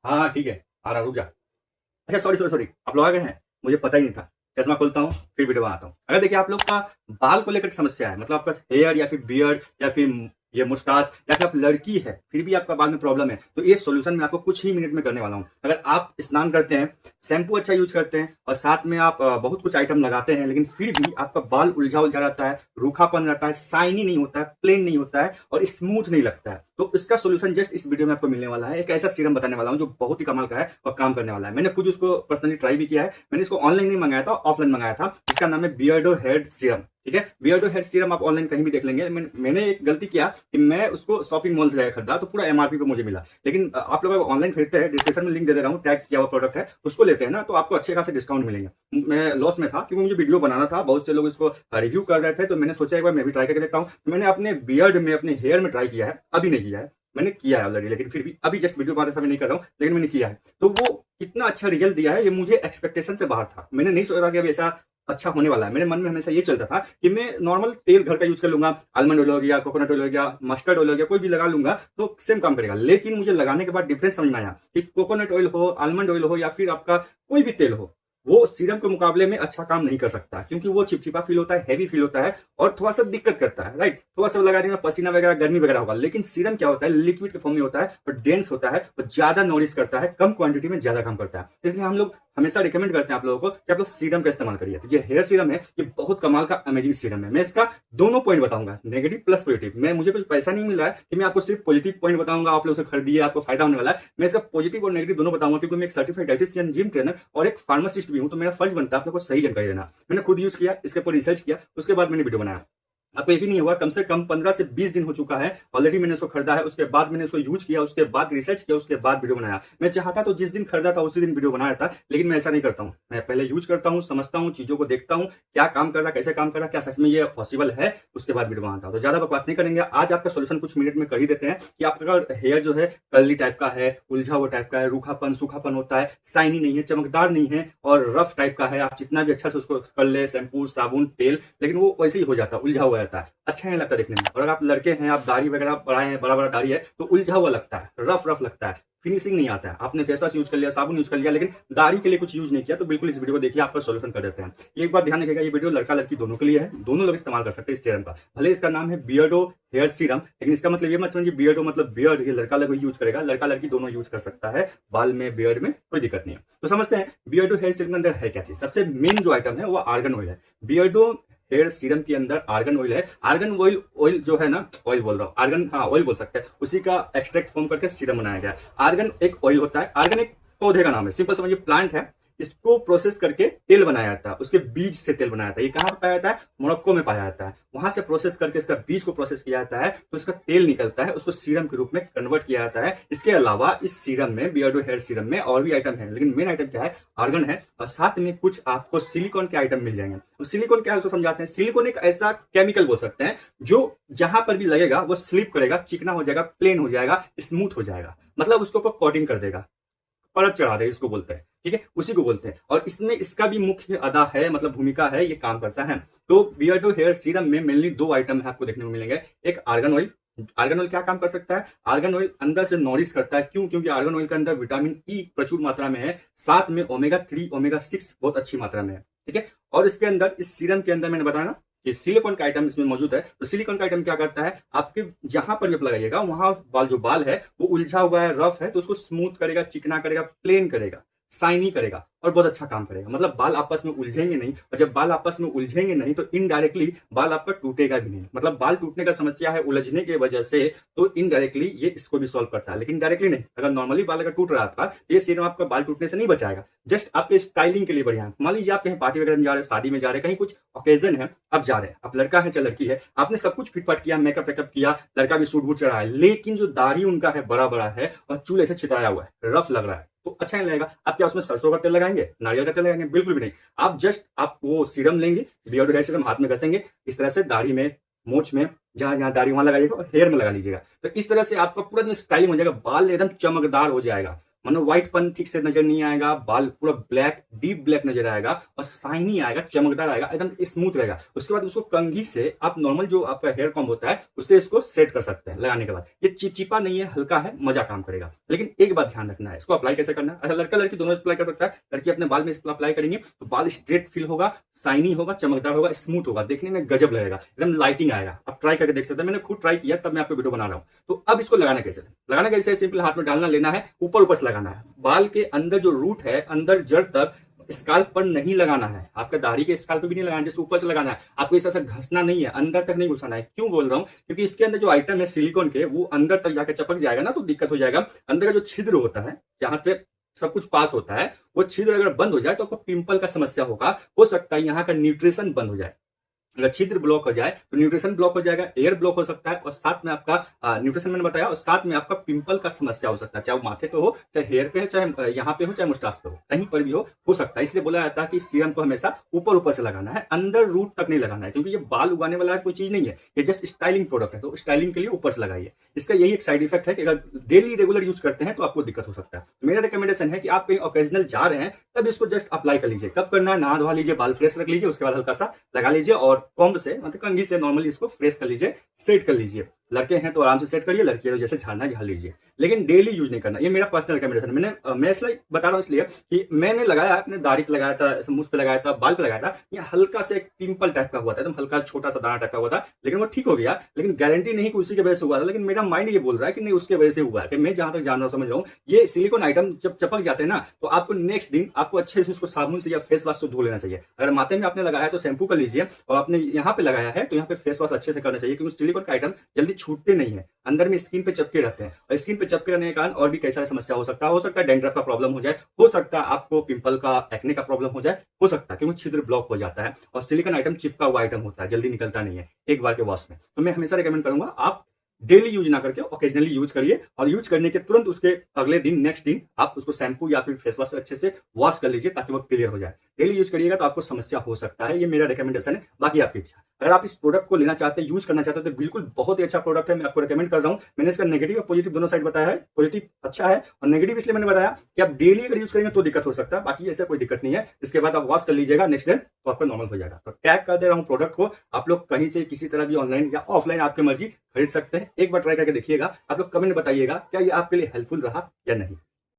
हाँ हाँ ठीक है, आ रहा, रुक जा। अच्छा सॉरी सॉरी सॉरी, आप लोग आ गए हैं, मुझे पता ही नहीं था। चश्मा खोलता हूँ फिर वीडियो बनाता हूँ। अगर देखिए आप लोग का बाल को लेकर समस्या है, मतलब आपका हेयर या फिर बियर्ड या फिर ये मुस्टास या फिर आप लड़की है फिर भी आपका बाल में प्रॉब्लम है, तो ये सॉल्यूशन मैं आपको कुछ ही मिनट में करने वाला हूँ। अगर आप स्नान करते हैं, शैम्पू अच्छा यूज करते हैं और साथ में आप बहुत कुछ आइटम लगाते हैं, लेकिन फिर भी आपका बाल उलझा उलझा रहता है, रूखापन रहता है, शाइनी नहीं होता है, प्लेन नहीं होता है और स्मूथ नहीं लगता है, तो इसका सोल्यूशन जस्ट इस वीडियो में आपको मिलने वाला है। एक ऐसा सीरम बताने वाला हूँ जो बहुत ही कमाल का है और काम करने वाला है। मैंने खुद उसको पर्सनली ट्राई भी किया है। मैंने इसको ऑनलाइन नहीं मंगाया था, ऑफलाइन मंगाया था। इसका नाम है बियर्डो हेड सीरम। ठीक है, बियर्डो हेड सीरम आप ऑनलाइन कहीं भी देख लेंगे। मैंने एक गलती किया कि मैं उसको शॉपिंग मॉल से जाकर खरीदा, तो पूरा एमआरपी पे मुझे मिला। लेकिन आप लोग ऑनलाइन खरीदते हैं, डिस्क्रिप्शन में लिंक दे दे रहा हूँ, टैग किया हुआ प्रोडक्ट है, उसको लेते हैं ना, तो आपको अच्छे खासे डिस्काउंट मिलेंगे। मैं लॉस में था क्योंकि मुझे वीडियो बनाना था, बहुत से लोग इसको रिव्यू कर रहे थे, तो मैंने सोचा एक बार मैं भी ट्राई करके देखता हूँ। तो मैंने अपने बियर्ड में, अपने हेयर में ट्राई किया है, अभी नहीं किया है। मैंने किया है ऑलरेडी, लेकिन फिर भी अभी जस्ट वीडियो बनाते समय नहीं कर रहा हूँ, लेकिन मैंने किया है। तो वो कितना अच्छा रिजल्ट दिया है, ये मुझे एक्सपेक्टेशन से बाहर था। मैंने नहीं सोचा था कि अभी ऐसा अच्छा होने वाला है। मेरे मन में हमेशा ये चलता था कि मैं नॉर्मल तेल घर का यूज कर लूंगा, आलमंड ऑयल हो गया, कोकोनट ऑयल हो गया, मस्टर्ड ऑयल हो गया, कोई भी लगा लूंगा तो सेम काम करेगा। लेकिन मुझे लगाने के बाद डिफरेंस समझ में आया कि कोकोनट ऑयल हो, आलमंड ऑयल हो या फिर आपका कोई भी तेल हो, वो सीरम के मुकाबले में अच्छा काम नहीं कर सकता, क्योंकि वो चिपचिपा फील होता है, हैवी फील होता है और थोड़ा सा दिक्कत करता है। राइट, थोड़ा सा लगाने में पसीना वगैरह, गर्मी वगैरह होगा। लेकिन सीरम क्या होता है, लिक्विड के फॉर्म में होता है और डेंस होता है और ज्यादा नॉरिश करता है, कम क्वांटिटी में ज्यादा काम करता है। इसलिए हम लोग हमेशा रिकमेंड करते हैं आप लोगों को कि आप लोग सीरम का इस्तेमाल करिए। तो ये हेयर सीरम है, ये बहुत कमाल का अमेजिंग सीरम है। मैं इसका दोनों पॉइंट बताऊंगा, नेगेटिव प्लस पॉजिटिव। मैं मुझे कुछ पैसा नहीं मिल रहा है कि मैं आपको सिर्फ पॉजिटिव पॉइंट बताऊंगा, आप लोग उसे खरीदिए, आपको फायदा होने वाला है। मैं इसका पॉजिटिव और नेगेटिव दोनों बताऊंगा, क्योंकि मैं एक सर्टिफाइड डाइटिशियन, जिम ट्रेनर और एक फार्मासिस्ट भी हूं, तो मेरा फर्ज बनता है आप लोग को सही जानकारी देना। मैंने खुद यूज किया, इसके ऊपर रिसर्च किया, उसके बाद मैंने वीडियो बनाया। आपको यकीन नहीं होगा, कम से कम 15 से 20 दिन हो चुका है ऑलरेडी मैंने इसको खरीदा है, उसके बाद मैंने इसको यूज किया, उसके बाद रिसर्च किया, उसके बाद वीडियो बनाया। मैं चाहता तो जिस दिन खरीदा था उसी दिन वीडियो बनाया था, लेकिन मैं ऐसा नहीं करता हूँ। मैं पहले यूज करता हूँ, समझता हूँ, चीजों को देखता हूँ, क्या काम कर रहा है, कैसे काम कर रहा है, क्या सच में ये पॉसिबल है, उसके बाद वीडियो बनाता हूँ। तो ज्यादा बकवास नहीं करेंगे, आज आपका सोल्यूशन कुछ मिनट में कर ही देते हैं कि आपका हेयर जो है कर्ली टाइप का है, उलझा हुआ टाइप का है, रूखापन सूखापन होता है, शाइनी नहीं है, चमकदार नहीं है और रफ टाइप का है। आप जितना भी अच्छा से उसको कर ले, शैम्पू साबुन तेल, लेकिन वो वैसे ही हो जाता है, उलझा हुआ रहता है, अच्छा नहीं लगता देखने में। और अगर आप लड़के हैं, आप दाढ़ी वगैरह बढ़ाए हैं, बड़ा बड़ा दाढ़ी है, तो उलझा हुआ लगता है, रफ रफ लगता है, फिनिशिंग नहीं आता है। आपने फेस वॉश यूज कर लिया, साबुन यूज कर लिया, लेकिन दाढ़ी के लिए कुछ यूज नहीं किया, तो बिल्कुल इस वीडियो को देखिए, आपका सोल्यूशन कर देते हैं। एक बात ध्यान रखिएगा, ये वीडियो लड़का लड़की दोनों के लिए है, दोनों लोग इस्तेमाल कर सकते हैं इस सीरम का। भले इसका नाम है बियर्डो हेयर सीरम, लेकिन इसका मतलब ये मत समझिए बियर्डो मतलब बियर्ड, ये लड़का लड़की यूज करेगा, लड़का लड़की दोनों यूज कर सकता है। बाल में, बियर्ड में कोई दिक्कत नहीं है। तो समझते हैं बियर्डो हेयर सीरम के अंदर है क्या चीज। सबसे मेन जो आइटम है वो आर्गन ऑयल है। बियर्डो हेयर सीरम के अंदर आर्गन ऑयल है। आर्गन ऑयल, ऑयल जो है ना, ऑयल बोल रहा हूँ, आर्गन, हाँ ऑयल बोल सकते हैं, उसी का एक्सट्रैक्ट फॉर्म करके सीरम बनाया गया। आर्गन एक ऑयल होता है, आर्गन एक पौधे का नाम है, सिंपल समझिए प्लांट है। इसको प्रोसेस करके तेल बनाया जाता है, उसके बीज से तेल बनाया जाता है। ये कहाँ पाया जाता है, मोरक्को में पाया जाता है। वहां से प्रोसेस करके इसका बीज को प्रोसेस किया जाता है, तो इसका तेल निकलता है, उसको सीरम के रूप में कन्वर्ट किया जाता है। इसके अलावा इस सीरम में, बियर्डो हेयर सीरम में और भी आइटम है, लेकिन मेन आइटम क्या है, आर्गन है। और साथ में कुछ आपको सिलिकॉन के आइटम मिल जाएंगे। तो सिलिकॉन क्या है उसको समझाते हैं। सिलिकॉन एक ऐसा केमिकल बोल सकते हैं जो जहां पर भी लगेगा वो स्लिप करेगा, चिकना हो जाएगा, प्लेन हो जाएगा, स्मूथ हो जाएगा, मतलब उसके ऊपर कोटिंग कर देगा, परत चढ़ा दे, इसको बोलते हैं। ठीक है, उसी को बोलते हैं। और इसमें इसका भी मुख्य अदा है, मतलब भूमिका है, ये काम करता है। तो बियर्डो हेयर सीरम में मेनली दो आइटम है आपको देखने को मिलेंगे। एक आर्गन ऑयल। आर्गन ऑयल क्या काम कर सकता है, आर्गन ऑयल अंदर से नॉरिश करता है। क्यों? क्योंकि आर्गन ऑयल के अंदर विटामिन ई प्रचुर मात्रा में है, साथ में ओमेगा 3 ओमेगा 6 बहुत अच्छी मात्रा में है। ठीक है, और इसके अंदर, इस सीरम के अंदर मैंने बताया ना कि सिलिकॉन का आइटम इसमें मौजूद है। तो सिलिकॉन का आइटम क्या करता है, आपके जहां पर भी आप लगाइएगा वहां बाल, जो बाल है वो उलझा हुआ है, रफ है, तो उसको स्मूथ करेगा, चिकना करेगा, प्लेन करेगा, शाइनी करेगा और बहुत अच्छा काम करेगा। मतलब बाल आपस में उलझेंगे नहीं, और जब बाल आपस में उलझेंगे नहीं तो इनडायरेक्टली बाल आपका टूटेगा भी नहीं। मतलब बाल टूटने का समस्या है उलझने की वजह से, तो इनडायरेक्टली ये इसको भी सॉल्व करता है, लेकिन डायरेक्टली नहीं। अगर नॉर्मली बाल अगर टूट रहा है आपका, ये सीरम आपका बाल टूटने से नहीं बचाएगा, जस्ट आपके स्टाइलिंग के लिए बढ़िया है। मान लीजिए आप कहीं पार्टी वगैरह में जा रहे हैं, शादी में जा रहे हैं, कहीं कुछ ओकेजन है, आप जा रहे हैं, आप लड़का है चाहे लड़की है, आपने सब कुछ फिटफाट किया, मेकअप वेकअप किया, लड़का भी सूट बूट चढ़ा है, लेकिन जो दाढ़ी उनका है बड़ा बड़ा है और चूल ऐसे छिटाया हुआ है, रफ लग रहा है, तो अच्छा नहीं लगेगा। आप क्या उसमें सरसों का तेल लगाएंगे, नारियल का तेल लगाएंगे? बिल्कुल भी नहीं। आप जस्ट आप वो सीरम लेंगे, बियर्डो हेयर सीरम, हाथ में घसेंगे, इस तरह से दाढ़ी में, मूंछ में, जहां जहां दाढ़ी वहां लगाइएगा और हेयर में लगा लीजिएगा। तो इस तरह से आपका पूरा दिन स्टाइलिंग हो जाएगा, बाल एकदम चमकदार हो जाएगा। मतलब व्हाइटपन ठीक से नजर नहीं आएगा, बाल पूरा ब्लैक, डीप ब्लैक नजर आएगा और शाइनी आएगा, चमकदार आएगा, एकदम स्मूथ रहेगा। उसके बाद उसको कंघी से आप नॉर्मल जो आपका हेयर कॉम्ब होता है उससे इसको सेट कर सकते हैं लगाने के बाद। ये चिपचिपा नहीं है, हल्का है, मजा काम करेगा। लेकिन एक बात ध्यान रखना है, इसको अप्लाई कैसे करना है। अच्छा, लड़का लड़की दोनों अप्लाई कर सकता है। लड़की अपने बाल में इसको अप्लाई करेंगे तो बाल स्ट्रेट फील होगा, शाइनी होगा, चमकदार होगा, स्मूथ होगा, देखने में गजब लगेगा, एकदम लाइटिंग आएगा। आप ट्राई करके देख सकते हैं, मैंने खुद ट्राई किया तब मैं आपको वीडियो बना रहा हूँ। तो अब इसको लगाना कैसे सिंपल हाथ में डालना, लेना है, ऊपर ऊपर से लगाना है। बाल के अंदर जो रूट है, अंदर जड़ तक, स्काल्प पर नहीं लगाना है, आपका दाढ़ी के स्काल्प पे भी नहीं लगाना है, जैसे ऊपर से लगाना है। आपको इस ऐसा घसना नहीं है, अंदर तक नहीं घुसाना है। क्यों बोल रहा हूँ, क्योंकि इसके अंदर जो आइटम है सिलिकॉन के, वो अंदर तक जाकर चपक जाएगा ना, तो दिक्कत हो जाएगा। अंदर का जो छिद्र होता है, जहां से सब कुछ पास होता है, वो छिद्र अगर बंद हो जाए तो आपको पिंपल का समस्या होगा। हो सकता है यहाँ का न्यूट्रिशन बंद हो जाए। अगर छिद्र ब्लॉक हो जाए तो न्यूट्रिशन ब्लॉक हो जाएगा, एयर ब्लॉक हो सकता है, और साथ में आपका न्यूट्रिशन मैंने बताया, और साथ में आपका पिंपल का समस्या हो सकता है। चाहे वो माथे पे हो, चाहे हेयर पे हो, चाहे यहाँ पे हो, चाहे मुस्टास पे हो, कहीं पर भी हो सकता है। इसलिए बोला जाता है कि सीरम को हमेशा ऊपर ऊपर से लगाना है, अंदर रूट तक नहीं लगाना है, क्योंकि ये बाल उगाने वाला कोई चीज नहीं है, ये जस्ट स्टाइलिंग प्रोडक्ट है। तो स्टाइलिंग के लिए ऊपर से लगाइए। इसका यही एक साइड इफेक्ट है कि अगर डेली रेगुलर यूज करते हैं तो आपको दिक्कत हो सकता है। तो मेरा रिकमेंडेशन है कि आप कहीं ओकेजनल जा रहे हैं तब इसको जस्ट अप्लाई कर लीजिए। कब करना है, नहा धोवा लीजिए, बाल फ्रेश रख लीजिए, उसके बाद हल्का सा लगा लीजिए और कॉम्ब से, मतलब कंघी से नॉर्मली इसको फ्रेश कर लीजिए, सेट कर लीजिए। लड़के हैं तो आराम से सेट करिए, लड़की है तो जैसे झाड़ना झाड़ लीजिए, लेकिन डेली यूज नहीं करना। ये मेरा पर्सनल रिकमेंडेशन है। मैं इसलिए बता रहा हूँ इसलिए कि मैंने लगाया, अपने दाढ़ी पे लगाया था, मुंह पे लगाया था, बाल पे लगाया था, ये हल्का से एक पिंपल टाइप का हुआ था, एकदम हल्का छोटा सा दाना टाइप का हुआ था, लेकिन वो ठीक हो गया। लेकिन गारंटी नहीं कि उसी की वजह से हुआ था, लेकिन मेरा माइंड ये बोल रहा है कि नहीं उसके वजह से हुआ है। कि मैं जहां तक जान रहा हूं, समझ रहा हूँ, ये सिलिकॉन आइटम जब चपक जाते हैं ना, तो आपको नेक्स्ट दिन आपको अच्छे से उसको साबुन से या फेस वॉश से धो लेना चाहिए। अगर माथे में आपने लगाया है तो शैम्पू कर लीजिए, और आपने यहाँ पे लगाया है तो यहाँ पे फेस वॉश अच्छे से करना चाहिए, क्योंकि सिलिकॉन का आइटम जल्दी छूटते नहीं है, अंदर में स्किन पे चपके रहते हैं, और स्किन पे चपके रहने के कारण और भी कई सारी समस्या हो सकता है डेंड्रफ का प्रॉब्लम हो जाए, हो सकता है आपको पिंपल का, एक्ने का प्रॉब्लम हो जाए, हो सकता है क्योंकि छिद्र ब्लॉक हो जाता है। और सिलिकॉन आइटम चिपका हुआ आइटम होता है, जल्दी निकलता नहीं है एक बार के वॉश में। तो मैं हमेशा रिकमेंड करूंगा आप डेली यूज ना करके ओकेजनली यूज करिए, और यूज करने के तुरंत उसके अगले दिन, नेक्स्ट दिन आप उसको शैम्पू या फिर फेस वॉश से अच्छे से वॉश कर लीजिए, ताकि वो क्लियर हो जाए। डेली यूज करिएगा तो आपको समस्या हो सकता है, ये मेरा रिकमेंडेशन है, बाकी आपकी इच्छा। अगर आप इस प्रोडक्ट को लेना चाहते हैं, यूज करना चाहते हैं, तो बिल्कुल बहुत ही अच्छा प्रोडक्ट है, मैं आपको रिकमेंड कर रहा हूँ। मैंने इसका नेगेटिव और पॉजिटिव दोनों साइड बताया है। पॉजिटिव अच्छा है और नेगेटिव इसलिए मैंने बताया कि आप डेली अगर यूज करेंगे तो दिक्कत हो सकता है, बाकी ऐसा कोई दिक्कत नहीं है। इसके बाद आप वॉश कर लीजिएगा नेक्स्ट डे तो आपका नॉर्मल हो जाएगा। तो टैग कर दे रहा हूँ प्रोडक्ट को, आप लोग कहीं से किसी तरह भी ऑनलाइन या ऑफलाइन आपकी मर्जी खरीद सकते हैं। एक बार ट्राई करके देखिएगा, आप लोग कमेंट बताइएगा क्या ये आपके लिए हेल्पफुल रहा या नहीं।